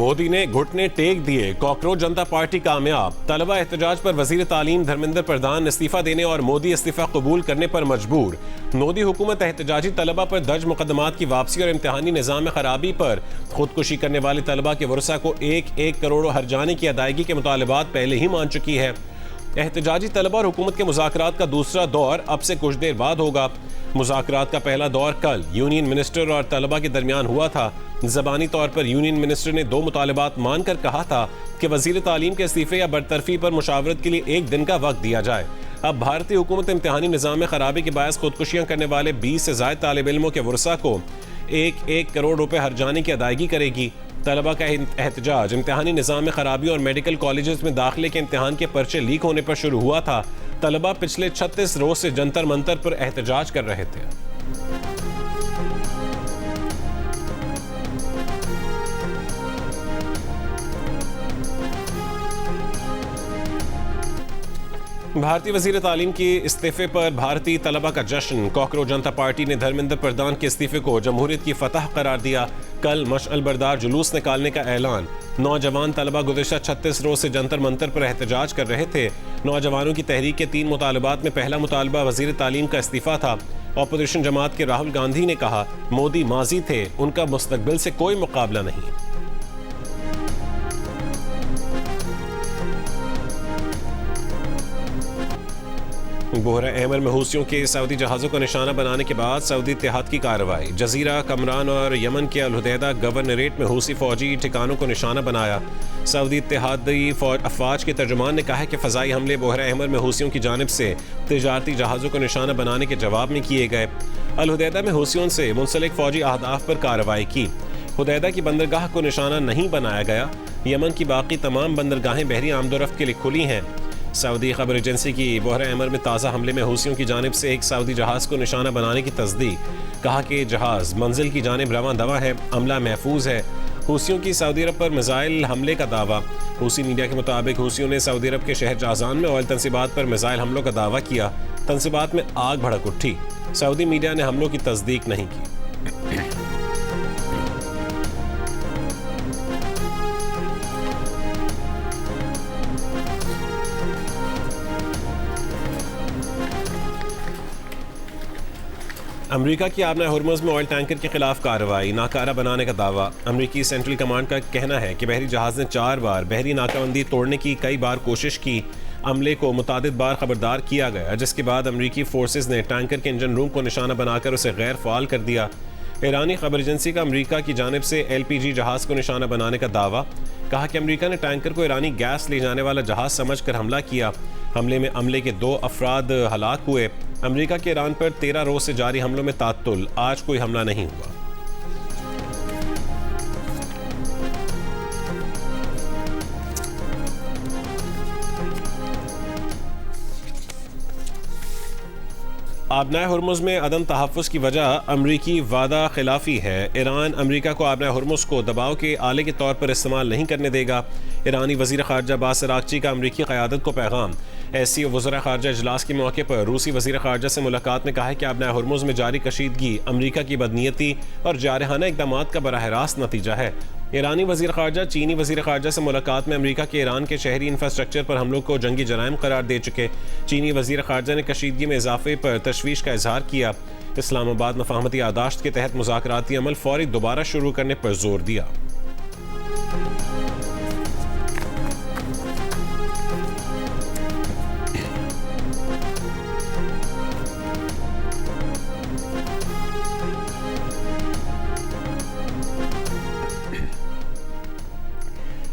मोदी ने घुटने टेक दिए, कॉकरोच जनता पार्टी कामयाब। तलबा एहतजाज पर वजीर तालीम धर्मेंद्र प्रधान इस्तीफा देने और मोदी इस्तीफा कबूल करने पर मजबूर। मोदी हुकूमत एहतजाजी तलबा पर दर्ज मुकदमात की वापसी और इम्तिहानी निज़ाम में खराबी पर खुदकुशी करने वाले तलबा के वरसा को 1-1 करोड़ हर्जाने की अदायगी के मुतालबात पहले ही मान चुकी है। एहतजाजी तलबा और हुकूमत के मुज़ाकरात का दूसरा दौर अब से कुछ देर बाद होगा। मुज़ाकरात का पहला दौर कल यूनियन मिनिस्टर और तलबा के दरमियान हुआ था। ज़बानी तौर पर यूनियन मिनिस्टर ने 2 मुतालबात मानकर कहा था कि वज़ीर तालीम के इस्तीफे या बरतरफी पर मुशावरत के लिए 1 दिन का वक्त दिया जाए। अब भारतीय हुकूमत इम्तिहानी निज़ाम में खराबी के बायस खुदकुशियाँ करने वाले 20 से ज़ायद तालिब इल्मों के वरसा को 1-1 करोड़ रुपए हर्जाने की अदायगी करेगी। तलबा का एहतजाज इम्तिहानी निज़ाम में खराबी और मेडिकल कॉलेजेस में दाखिले के इम्तिहान के पर्चे लीक होने पर शुरू हुआ था। तलबा पिछले 36 रोज से जंतर मंतर पर एहतजाज कर रहे थे। भारतीय वजीर तालीम के इस्तीफे पर भारतीय तलबा का जश्न। कॉकरोच जनता पार्टी ने धर्मेंद्र प्रधान के इस्तीफे को जमहूरियत की फतह करार दिया। कल मशअल बरदार जुलूस निकालने का ऐलान। नौजवान तलबा गुज़िश्ता 36 रोज से जंतर मंतर पर एहतजाज कर रहे थे। नौजवानों की तहरीक के 3 मुतालबात में पहला मुतालबा वजीर तालीम का इस्तीफा था। अपोजिशन जमात के राहुल गांधी ने कहा, मोदी माजी थे, उनका मुस्तकबिल से कोई मुकाबला नहीं। बोहरा अहमर में हूसियों के सऊदी जहाज़ों को निशाना बनाने के बाद सऊदी इत्तेहाद की कार्रवाई। जजीरा, कमरान और यमन के अल-हुदैदा गवर्नरेट में हूसी फौजी ठिकानों को निशाना बनाया। सऊदी इत्तेहादी अफवाज के तर्जुमान ने कहा है कि फ़ज़ाई हमले बोहरा अहमर में हूसियों की जानिब से तिजारती जहाज़ों को निशाना बनाने के जवाब में किए गए। अल-हुदैदा में हूसियों से मुंसलिक फौजी अहदाफ पर कार्रवाई की। हुदैदा की बंदरगाह को निशाना नहीं बनाया गया। यमन की बाकी तमाम बंदरगाहें बहरी आमदोरफ्त के लिए खुली हैं। सऊदी खबर एजेंसी की बोहरा अहमर में ताज़ा हमले में हूसियों की जानिब से एक सऊदी जहाज़ को निशाना बनाने की तस्दीक। कहा कि जहाज़ मंजिल की जानिब रवां दवा है, अमला महफूज है। हूसियों की सऊदी अरब पर मिसाइल हमले का दावा। हूसी मीडिया के मुताबिक हूसियों ने सऊदी अरब के शहर जाज़ान में ऑयल तंसीबात पर मिसाइल हमलों का दावा किया। तंसीबात में आग भड़क उठी। सऊदी मीडिया ने हमलों की तस्दीक नहीं की। अमेरिका की आबना हुर्मुज़ में ऑयल टैंकर के खिलाफ कार्रवाई, नाकारा बनाने का दावा। अमेरिकी सेंट्रल कमांड का कहना है कि बहरी जहाज़ ने 4 बार बहरी नाकाबंदी तोड़ने की कई बार कोशिश की। अमले को मुतादिद बार खबरदार किया गया, जिसके बाद अमेरिकी फोर्सेस ने टैंकर के इंजन रूम को निशाना बनाकर उसे गैर फ़ाल कर दिया। ईरानी खबर एजेंसी का अमेरिका की जानिब से LPG जहाज़ को निशाना बनाने का दावा। कहा कि अमेरिका ने टैंकर को ईरानी गैस ले जाने वाला जहाज़ समझकर हमला किया। हमले में अमले के 2 अफराद हलाक हुए। अमेरिका के ईरान पर 13 रोज से जारी हमलों में तात्तुल, आज कोई हमला नहीं हुआ। आबनाए हुर्मुज़ में अदम तहफ़्फ़ुज़ की वजह अमरीकी वादा खिलाफी है। ईरान अमरीका को आबनाए हुर्मुज़ को दबाव के आले के तौर पर इस्तेमाल नहीं करने देगा। ईरानी वज़ीर ख़ारजा अब्बास अराग़ची का अमरीकी क़यादत को पैगाम। ऐसी वज़रा ख़ारजा इजलास के मौके पर रूसी वज़ीर ख़ारजा से मुलाकात में कहा है कि आबनाए हुर्मुज़ में जारी कशीदगी अमरीका की बदनीयती और जारहाना इक़दामात का बराह रास्त नतीजा है। ईरानी वज़ीर ख़ारजा चीनी वज़ीर ख़ारजा से मुलाकात में अमेरिका के ईरान के शहरी इंफ्रास्ट्रक्चर पर हमलों को जंगी जराइम करार दे चुके। चीनी वज़ीर ख़ारजा ने कशीदगी में इजाफे पर तशवीश का इजहार किया। इस्लामाबाद मफ़ाहमती यादाश्त के तहत मुज़ाकराती अमल फ़ौरी दोबारा शुरू करने पर जोर दिया।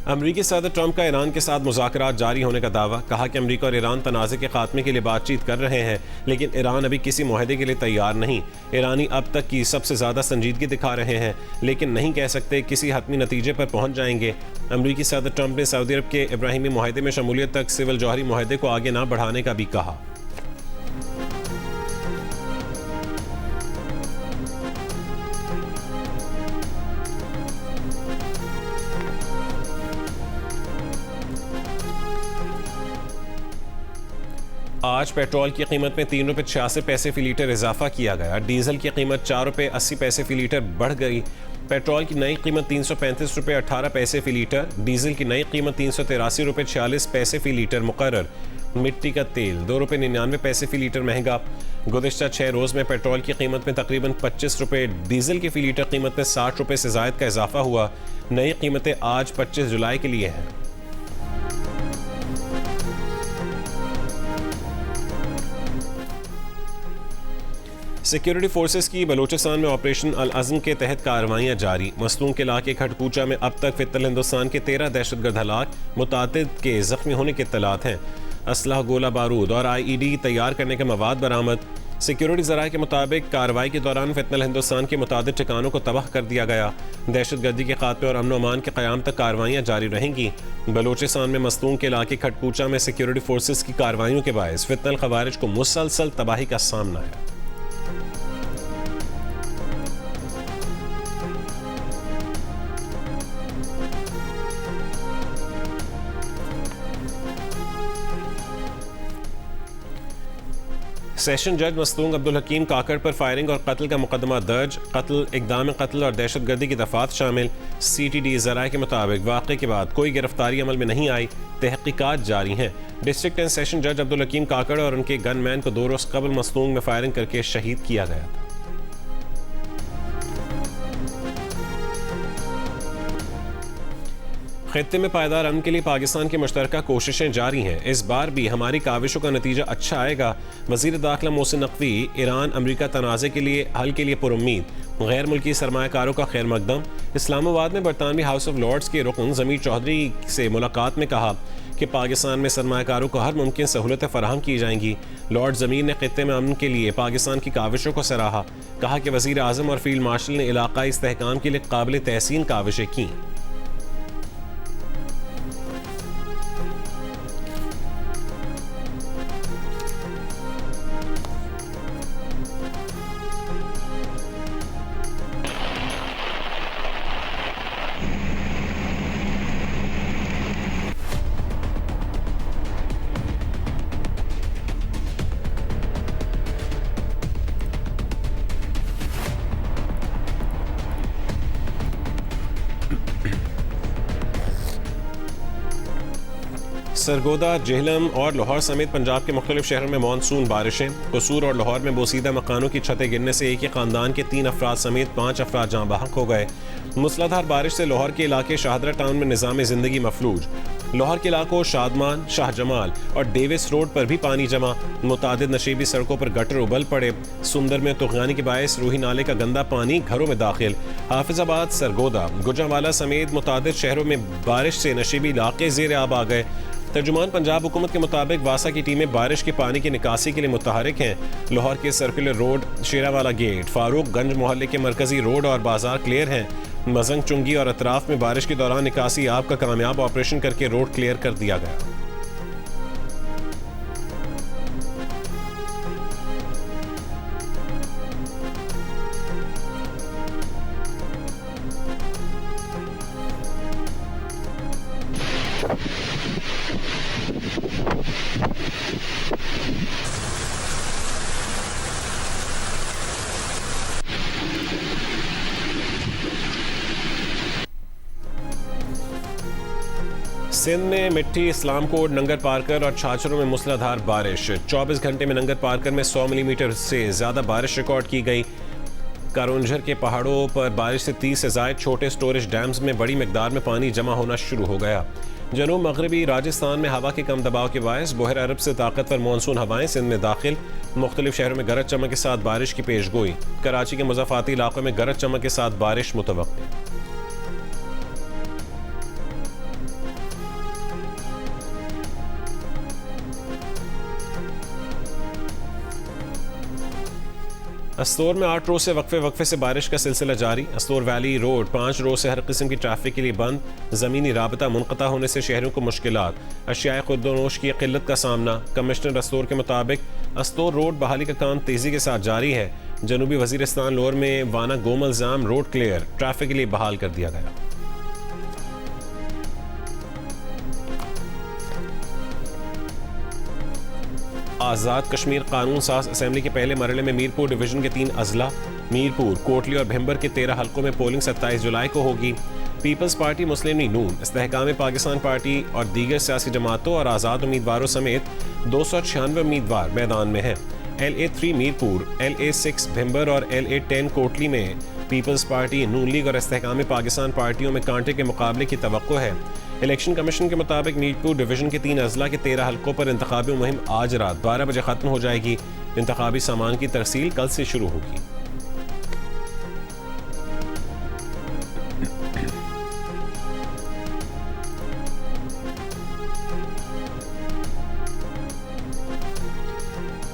अमरीकी सदर ट्रंप का ईरान के साथ मुज़ाकरात जारी होने का दावा। कहा कि अमरीका और ईरान तनाज़े के खात्मे के लिए बातचीत कर रहे हैं, लेकिन ईरान अभी किसी मुआहदे के लिए तैयार नहीं। ईरानी अब तक की सबसे ज़्यादा संजीदगी दिखा रहे हैं, लेकिन नहीं कह सकते किसी हतमी नतीजे पर पहुँच जाएंगे। अमरीकी सदर ट्रंप ने सऊदी अरब के इब्राहिमी मुआहदे में शमूलियत तक सिविल जौहरी मुआहदे को आगे ना बढ़ाने का भी कहा। आज पेट्रोल की कीमत में 3 रुपये 86 पैसे फी लीटर इजाफा किया गया। डीजल की कीमत 4 रुपये 80 पैसे फी लीटर बढ़ गई। पेट्रोल की नई कीमत 335 रुपये 18 पैसे फी लीटर, डीजल की नई कीमत 383 रुपये 46 पैसे फी लीटर मुकर्रर। मिट्टी का तेल 2 रुपये 99 पैसे फी लीटर महंगा। गुज़िश्ता 6 रोज़ में पेट्रोल की कीमत में तकरीबन 25 रुपये, डीजल की फी लीटर कीमत में 60 रुपये से ज़ायद का इजाफा हुआ। नई कीमतें आज 25 जुलाई के लिए हैं। सिक्योरिटी फोर्सेस की बलूचिस्तान में ऑपरेशन अल अज़म के तहत कार्रवाइयाँ जारी। मसलूम के इलाके खटपूचा में अब तक फितरल हिंदुस्तान के 13 दहशतगर्द हलाक, मुतादिद के जख्मी होने के इत्तलात हैं। असलहा, गोला बारूद और IED तैयार करने का मवाद बरामद। सिक्योरिटी ज़राए के मुताबिक कार्रवाई के दौरान फितरल हिंदुस्तान के मुतादिद ठिकानों को तबाह कर दिया गया। दहशतगर्दी के खात्मे और अमन अमान के क़याम तक कार्रवाइयाँ जारी रहेंगी। बलूचिस्तान में मसलूम के इलाके खटपूचा में सिक्योरिटी फोर्सेस की कार्रवाइयों के बायस फितरल ख़वारिज को मुसलसल तबाही का सामना है। सेशन जज मसलूम अब्दुल हकीम काकड़ पर फायरिंग और कत्ल का मुकदमा दर्ज। कत्ल, इक़दाम कत्ल और दहशतगर्दी की दफात शामिल। CTD ज़राए के मुताबिक वाक़े के बाद कोई गिरफ्तारी अमल में नहीं आई, तहक़ीक़ात जारी हैं। डिस्ट्रिक्ट एंड सेशन जज अब्दुल हकीम काकड़ और उनके गनमैन को 2 रोज़ कबल मसलूम में फायरिंग करके शहीद किया गया था। खित्ते में पायदार अमन के लिए पाकिस्तान की मुश्तरका कोशिशें जारी हैं। इस बार भी हमारी काविशों का नतीजा अच्छा आएगा। वज़ीर दाखिला मोहसिन नकवी ईरान अमरीका तनाज़े के लिए हल के लिए पुरुम्मीद। गैर मुल्की सरमायाकारों का खैर मकदम। इस्लामाबाद में बरतानवी हाउस ऑफ लॉर्ड्स के रुकन ज़मीर चौधरी से मुलाकात में कहा कि पाकिस्तान में सरमायाकारों को हर मुमकिन सहूलतें फराहम की जाएंगी। लॉर्ड ज़मीर ने खित्ते में अमन के लिए पाकिस्तान की काविशों को सराहा। कहा कि वज़ीर आज़म और फील्ड मार्शल ने इलाक़ाई इस्तेहकाम के लिए काबिल तहसीन काविशें की। सरगोदा, जेहलम और लाहौर समेत पंजाब के मुख्तलिफ शहरों में मानसून बारिशें। कसूर और लाहौर में बोसीदा मकानों की छतें गिरने से एक ही ख़ानदान के 3 अफराद समेत 5 अफराद जाँ बहक हो गए। मूसलाधार बारिश से लाहौर के इलाके शाहदरा टाउन में निज़ाम ज़िंदगी मफलूज। लाहौर के इलाकों शादमान, शाह जमाल और डेविस रोड पर भी पानी जमा। मुतादिद नशीबी सड़कों पर गटर उबल पड़े। सुंदर में तुगयानी के बायस रूही नाले का गंदा पानी घरों में दाखिल। हाफिजाबाद, सरगोदा, गुजरांवाला समेत मुतादिद शहरों में बारिश से नशीबी इलाके ज़ेर आब आ गए। तर्जुमान पंजाब हुकूमत के मुताबिक वासा की टीमें बारिश के पानी की निकासी के लिए मुतहरिक हैं। लाहौर के circular road, Sheranwala gate, Farooq Ganj मोहल्ले के मरकजी रोड और बाजार क्लियर हैं। मजंग चुंगी और अतराफ में बारिश के दौरान निकासी आब का कामयाब ऑपरेशन करके रोड क्लियर कर दिया गया। सिंध में मिट्टी, इस्लाम कोट, नंगर पार्कर और छाछरों में मूसलाधार बारिश। 24 घंटे में नंगर पार्कर में 100 मिलीमीटर से ज़्यादा बारिश रिकॉर्ड की गई। कारोंझर के पहाड़ों पर बारिश से 30 से ज़ायद छोटे स्टोरेज डैम्स में बड़ी मिकदार में पानी जमा होना शुरू हो गया। जनूब मगरबी राजस्थान में हवा के कम दबाव के बायस बहर अरब से ताकतवर मानसून हवाएं सिंध में दाखिल। मुख्तलिफ शहरों में गरज चमक के साथ बारिश की पेशगोई। कराची के मुज़ाफ़ाती इलाकों में गरज चमक के साथ बारिश मुतवक्किल। अस्तोर में 8 रोज से वक्फे से बारिश का सिलसिला जारी। अस्तोर वैली रोड 5 रोज से हर किस्म की ट्रैफिक के लिए बंद। ज़मीनी राबता मुनक़ता होने से शहरों को मुश्किलात। अशियाए खुर्दनोश की किल्लत का सामना। कमिश्नर अस्तोर के मुताबिक अस्तोर रोड बहाली का काम तेज़ी के साथ जारी है। जनूबी वज़ीरिस्तान लोअर में वाना गोमल जाम रोड क्लियर, ट्रैफिक के लिए बहाल कर दिया गया। आज़ाद कश्मीर कानून साज असम्बली के पहले मरहले में मीरपुर डिवीज़न के 3 अजला। मीरपुर, कोटली और भिंबर के 13 हलकों में पोलिंग 27 जुलाई को होगी। पीपल्स पार्टी, मुस्लिम लीग नून, इस्तेहकाम पाकिस्तान पार्टी और दीगर सियासी जमातों और आज़ाद उम्मीदवारों समेत 296 उम्मीदवार मैदान में हैं। LA3 मीरपुर, LA6 भिंबर और LA10 कोटली में पीपल्स पार्टी, नून लीग और इस्तेहकाम पाकिस्तान पार्टियों में कांटे के मुकाबले की तवक्को है। इलेक्शन कमीशन के मुताबिक मीरपुर डिवीजन के 3 अजला के 13 हलकों पर इंतखाबी मुहिम आज रात 12 बजे खत्म हो जाएगी। इंतखाबी सामान की तरसील कल से शुरू होगी।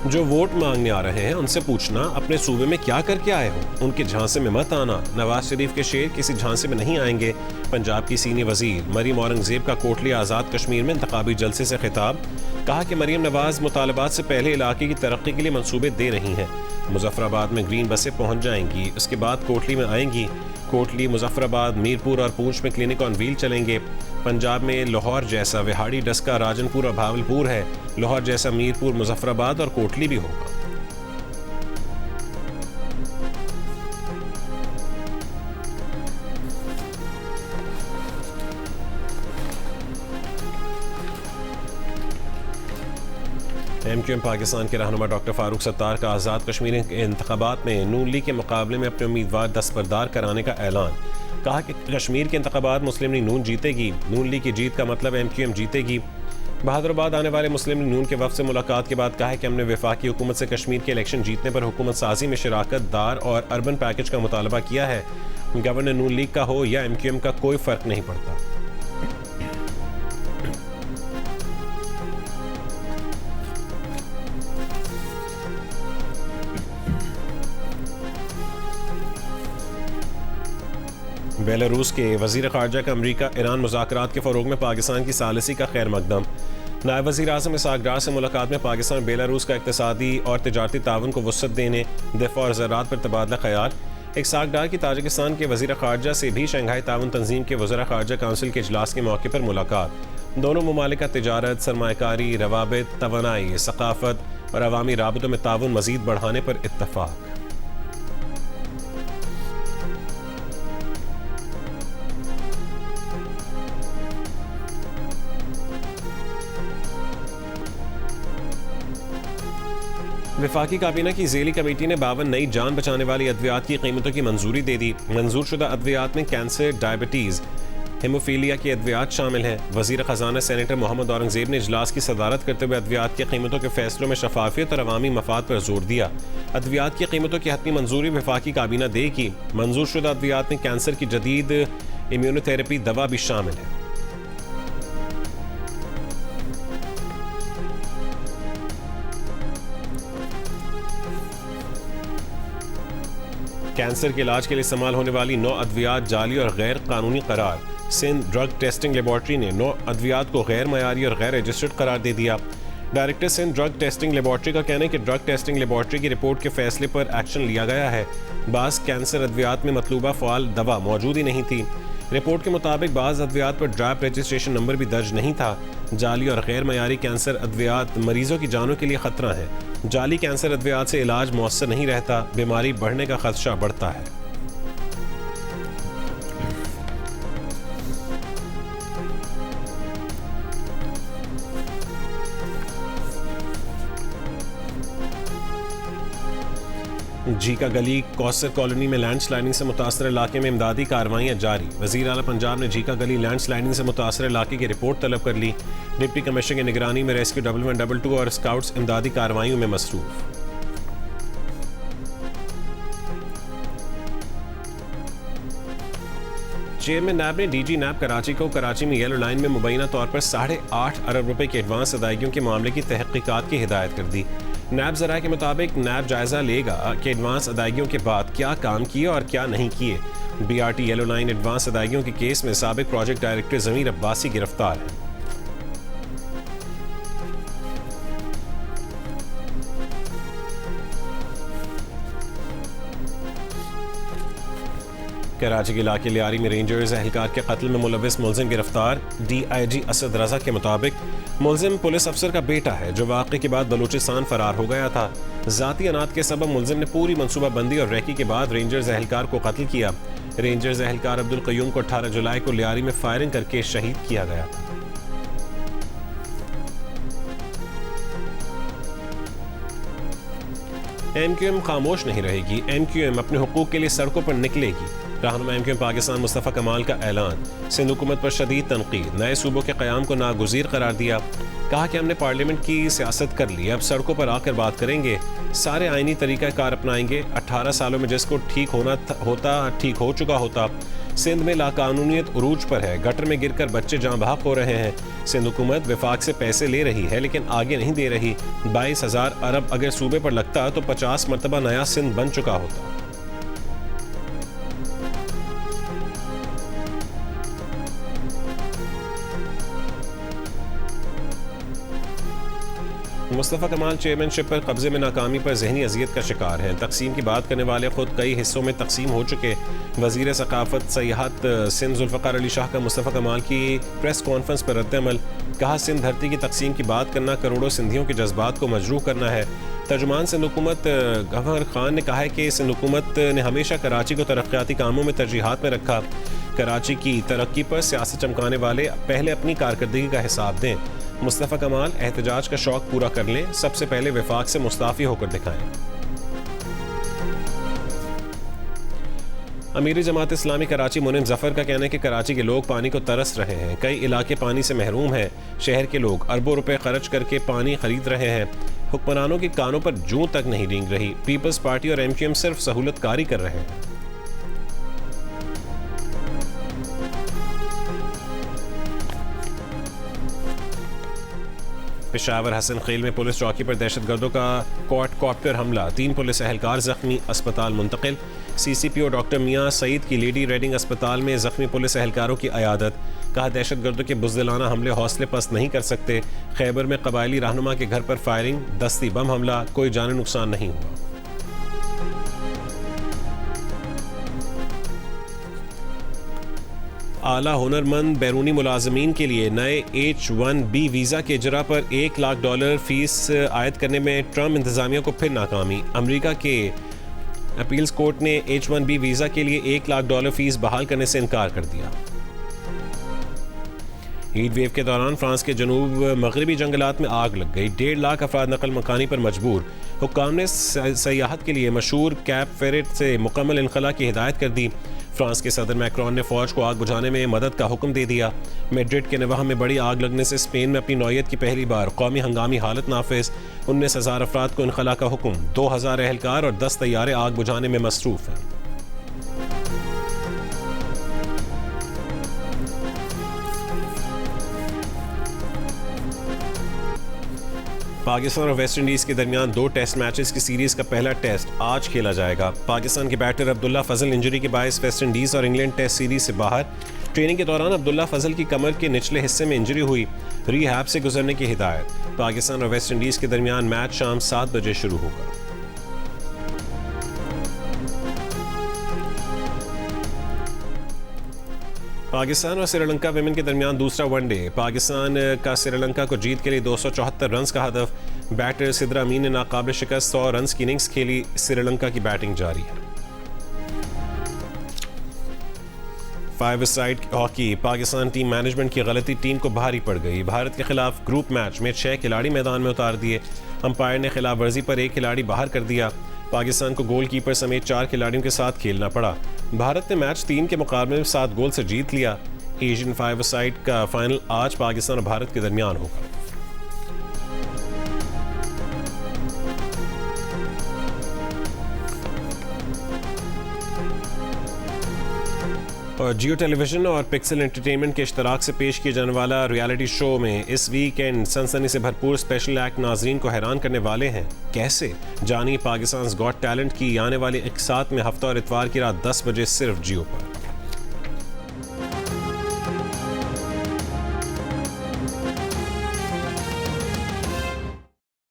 जो वोट मांगने आ रहे हैं उनसे पूछना अपने सूबे में क्या करके आए हो, उनके झांसे में मत आना। नवाज शरीफ के शेर किसी झांसे में नहीं आएंगे। पंजाब की सीनियर वजीर मरीम औरंगजेब का कोटली आज़ाद कश्मीर में इंतखाबी जलसे से खिताब। कहा कि मरीम नवाज मुतालबात से पहले इलाके की तरक्की के लिए मंसूबे दे रही हैं। मुजफ्फराबाद में ग्रीन बसें पहुंच जाएंगी, उसके बाद कोटली में आएंगी। कोटली, मुजफ्फराबाद, मीरपुर और पूंछ में क्लिनिक ऑन व्हील चलेंगे। पंजाब में लाहौर जैसा विहाड़ी, डस्का, राजनपुर और भावलपुर है। लाहौर जैसा मीरपुर, मुजफ्फराबाद और कोटली भी होगा। MQM पाकिस्तान के रहनुमा डॉक्टर फारूक सत्तार का आज़ाद कश्मीर के इंतखाबात में नून लीग के मुकाबले में अपने उम्मीदवार दस्तबरदार कराने का ऐलान। कहा कि कश्मीर के इंतखाबात मुस्लिम लीग नून जीतेगी। नून लीग की जीत का मतलब MQM जीतेगी। बहादुराबाद आने वाले मुस्लिम लीग नून के वफ़द से मुलाकात के बाद कहा है कि हमने वफाकी हुकूमत से कश्मीर के इलेक्शन जीतने पर हुकूमत साजी में शराकत दार और अर्बन पैकेज का मुतालबा किया है। गवर्नर नून लीग का हो या MQM का कोई फ़र्क नहीं पड़ता। बेलारूस के वज़ीर ख़ारजा का अमरीका ईरान मुज़ाकरात के फ़रोग़ में पाकिस्तान की सालिसी का खैर मकदम। नायब वज़ीर आज़म इसाक डार से मुलाकात में पाकिस्तान बेलारूस का इक़्तिसादी और तिजारती ताउन को वुसअत देने, दिफ़ा और ज़राअत पर तबादला ख़याल। इसाक डार की ताजिकिस्तान के वज़ीर ख़ारजा से भी शंघाई ताउन तंजीम के वज़रा ख़ारजा काउंसिल के इजलास के मौके पर मुलाकात। दोनों ममालिक का तिजारत, सरमायाकारी, रवाबित, तवानाई, सक़ाफ़त और अवामी राबतों में ताउन मज़ीद बढ़ाने पर इत्तफ़ाक़। वफाकी काबीना की ज़ेली कमेटी ने 52 नई जान बचाने वाली अद्वियात की कीमतों की मंजूरी दे दी। मंजूर शुदा अद्वियात में कैंसर, डायबिटीज़, हेमोफीलिया की अद्वियात शामिल हैं। वज़ीर ख़जाना सेनेटर मोहम्मद औरंगजेब ने इजलास की सदारत करते हुए अद्वियात की कीमतों के फैसलों में शफाफियत और अवामी मफाद पर जोर दिया। अद्वियात की कीमतों की हतमी मंजूरी वफाकी काबीना देगी। मंजूर शुदा अद्वियात में कैंसर की जदीद इम्यूनोथेरेपी दवा भी शामिल है। कैंसर के इलाज के लिए इस्तेमाल होने वाली 9 अद्वियात जाली और गैर कानूनी करार। सिंध ड्रग टेस्टिंग लेबॉर्ट्री ने 9 अद्वियात को गैर मयारी और गैर रजिस्टर्ड करार दे दिया। Director Sindh drug testing laboratory का कहना है कि ड्रग टेस्टिंग लेबॉर्ट्री की रिपोर्ट के फैसले पर एक्शन लिया गया है। बाज़ कैंसर अद्वियात में मतलूबा फ़ाल दवा मौजूद ही नहीं थी। रिपोर्ट के मुताबिक बाज़ अद्वियात पर ड्राफ्ट रजिस्ट्रेशन नंबर भी दर्ज नहीं था। जाली और गैर मयारी कैंसर अद्वियात मरीजों की जानों के लिए खतरा है। जाली कैंसर अद्वियात से इलाज मौसर नहीं रहता, बीमारी बढ़ने का खदशा बढ़ता है। जीका गली कौसर कॉलोनी में लैंडस्लाइडिंग से मुतासर इलाके में इमदादी कार्रवाइयाँ जारी। वज़ीर आला पंजाब ने जीका गली लैंडस्लाइडिंग से मुतासर इलाके की रिपोर्ट तलब कर ली। डिप्टी कमिश्नर की निगरानी में रेस्क्यू 1122 और स्काउट्स इमदादी कार्रवाइयों में मसरूफ। चेयरमैन नैब ने DG नैब कराची को कराची में येलो लाइन में मुबैना तौर पर 8.5 अरब रुपए की एडवांस अदायगियों के मामले की तहकीकात की हिदायत कर दी। नैब ज़राए के मुताबिक नैब जायज़ा लेगा कि एडवांस अदायगियों के बाद क्या काम किए और क्या नहीं किए। BRT येलो लाइन एडवांस अदायगियों के केस में साबिक प्रोजेक्ट डायरेक्टर ज़मीर अब्बासी गिरफ्तार है। कराची के इलाके लियारी में रेंजर्स एहलकार के कत्ल में मुलविस मुलजिम गिरफ्तार। DIG असद रजा के मुताबिक मुलजिम पुलिस अफसर का बेटा है जो वाक़े के बाद बलूचिस्तान फरार हो गया था। ज़ाती अनात के सबब मुलजिम ने पूरी मनसूबाबंदी और रैकी के बाद रेंजर्स एहलकार को कत्ल किया। रेंजर्स एहलकार अब्दुल क़य्यूम को 18 जुलाई को लियारी में फायरिंग करके शहीद किया गया था। MQM खामोश नहीं रहेगी, MQM अपने हुकूक के लिए सड़कों पर निकलेगी। रहनुमा MQM पाकिस्तान मुस्तफ़ा कमाल का ऐलान। सिंध हुकूमत पर शदीद तनकीद, नए सूबों के क़याम को नागुज़ीर करार दिया। कहा कि हमने पार्लियामेंट की सियासत कर ली, अब सड़कों पर आकर बात करेंगे, सारे आइनी तरीक़ा कार अपनाएंगे। 18 सालों में जिसको ठीक होना होता ठीक हो चुका होता। सिंध में लाकानूनियत उरूज पर है, गटर में गिरकर बच्चे जाँ बहक हो रहे हैं। सिंध हुकूमत वफाक से पैसे ले रही है लेकिन आगे नहीं दे रही। 22,000 अरब अगर सूबे पर लगता तो 50 मरतबा नया सिंध बन चुका होता। मुस्तफ़ा कमाल चेयरमैनशिप पर कब्जे में नाकामी पर जहनी अजियत का शिकार हैं। तकसीम की बात करने वाले खुद कई हिस्सों में तकसीम हो चुके। वज़ीर सकाफ़त सयाहत सिंध जुल्फ़िकार अली शाह का मुस्तफ़ा कमाल की प्रेस कॉन्फ्रेंस पर रद्द-ए-अमल। कहा सिंध धरती की तकसीम की बात करना करोड़ों सिंधियों के जज्बात को मजरूह करना है। तर्जुमान सिंध हुकूमत गवर्नर खान ने कहा है कि सिंध हुकूमत ने हमेशा कराची को तरक्याती कामों में तरजीहात में रखा। कराची की तरक्की पर सियासत चमकाने वाले पहले अपनी कारकर्दगी का हिसाब दें। मुस्तफ़ा कमाल एहतजाज का शौक पूरा कर लें, सबसे पहले वफाक से मुस्ताफ़ी होकर दिखाएं। अमीर जमात इस्लामी कराची मुनीम जफ़र का कहना है कि कराची के लोग पानी को तरस रहे हैं। कई इलाके पानी से महरूम हैं। शहर के लोग अरबों रुपए खर्च करके पानी खरीद रहे हैं। हुक्मरानों के कानों पर जूं तक नहीं रेंग रही। पीपल्स पार्टी और MQM सिर्फ सहूलतकारी कर रहे हैं। पेशावर हसन खेल में पुलिस चौकी पर दहशतगर्दों का क्वाडकॉप्टर हमला, 3 पुलिस एहलकार जख्मी, अस्पताल मुंतकिल। CCPO डॉक्टर मियां सईद की लेडी रेडिंग अस्पताल में जख्मी पुलिस एहलकारों की अयादत। कहा दहशतगर्दों के बुज़दिलाना हमले हौसले पस्त नहीं कर सकते। खैबर में कबायली रहनुमा के घर पर फायरिंग, दस्ती बम हमला, कोई जानी नुकसान नहीं हुआ। आला हुनरमंद बैरूनी मुलाजमीन के लिए नए H-1B वीज़ा के इजरा पर $1 लाख फीस आयद करने में ट्रम्प इंतजामिया को फिर नाकामी। अमेरिका के अपील्स कोर्ट ने H-1B वीज़ा के लिए $1 लाख फीस बहाल करने से इनकार कर दिया। हीट वेव के दौरान फ्रांस के जनूब मगरबी जंगलात में आग लग गई। 1.5 लाख अफराद नकल मकानी पर मजबूर। हुक्काम ने सयाहत के लिए मशहूर कैप फेरेट से मुकम्मल इनखला की हिदायत कर दी। फ्रांस के सदर मैक्रोन ने फौज को आग बुझाने में मदद का हुक्म दे दिया। मैड्रिड के नवाह में बड़ी आग लगने से स्पेन में अपनी नौयत की पहली बार कौमी हंगामी हालत नाफिज। 19,000 अफराद को इनखला का हुक्म। 2,000 एहलकार और 10 तैयारे आग बुझाने में मसरूफ हैं। पाकिस्तान और वेस्ट इंडीज़ के दरमियान 2 टेस्ट मैचेस की सीरीज़ का पहला टेस्ट आज खेला जाएगा। पाकिस्तान के बैटर अब्दुल्ला फजल इंजरी के बायस वेस्ट इंडीज़ और इंग्लैंड टेस्ट सीरीज़ से बाहर। ट्रेनिंग के दौरान अब्दुल्ला फजल की कमर के निचले हिस्से में इंजरी हुई, रिहैब से गुजरने की हिदायत। पाकिस्तान और वेस्ट इंडीज़ के दरमियान मैच शाम 7 बजे शुरू होगा। पाकिस्तान और श्रीलंका विमेन के दरमियान दूसरा वनडे। पाकिस्तान का श्रीलंका को जीत के लिए 274 रन्स का हदफ। बैटर सिद्रा अमीन ने नाकाबिल शिकस्त 100 रन्स की इनिंग्स खेली। श्रीलंका की बैटिंग जारी है। 5-a-side hockey. Pakistan team management की गलती टीम को भारी पड़ गई। भारत के खिलाफ ग्रुप मैच में 6 खिलाड़ी मैदान में उतार दिए। अंपायर ने खिलाफ वर्जी पर 1 खिलाड़ी बाहर कर दिया। पाकिस्तान को गोलकीपर समेत 4 खिलाड़ियों के साथ खेलना पड़ा। भारत ने मैच 3 के मुकाबले में 7 गोल से जीत लिया। एशियन 5-a-side का फाइनल आज पाकिस्तान और भारत के दरमियान होगा। और जियो टेलीविजन और पिक्सल एंटरटेनमेंट के इश्तराक से पेश किए जाने वाला रियलिटी शो में इस वीकेंड सनसनी से भरपूर स्पेशल एक्ट नाजरीन को हैरान करने वाले हैं। कैसे? जानिए पाकिस्तान गॉट टैलेंट की आने वाली 1 साथ में हफ्ता और इतवार की रात 10 बजे सिर्फ जियो पर।